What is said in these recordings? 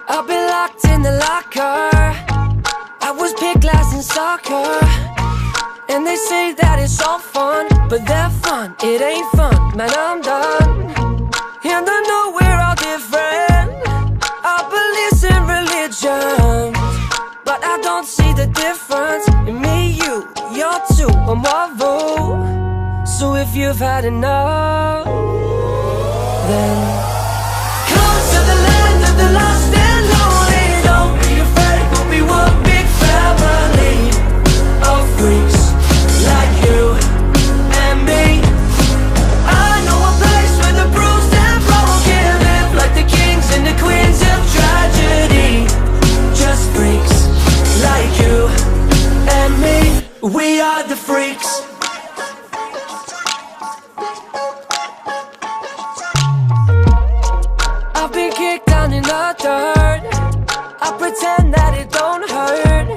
I've been locked in the locker. I was picked last in soccer. And they say that it's all fun, but they're fun, it ain't fun. Man, I'm done. And I know we're all different. Our beliefs in religion, but I don't see the difference in me, you're two, I'm Wavu. So if you've had enough, then come to the land of the lost and lonely. Don't be afraid, we'll be one big family of freaks like you and me. I know a place where the bruised and broken live like the kings and the queens of tragedy. Just freaks like you and me. We are the freaks. I've been kicked down in the dirt. I pretend that it don't hurt,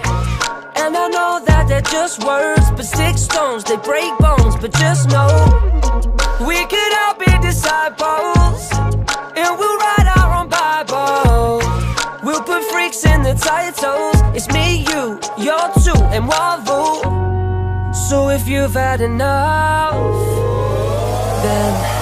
and I know that they're just words, but stick stones, they break bones. But just know, we could all be disciples, and we'll write our own Bible. We'll put freaks in the titles. It's me, you're two, and Wavu. So if you've had enough, then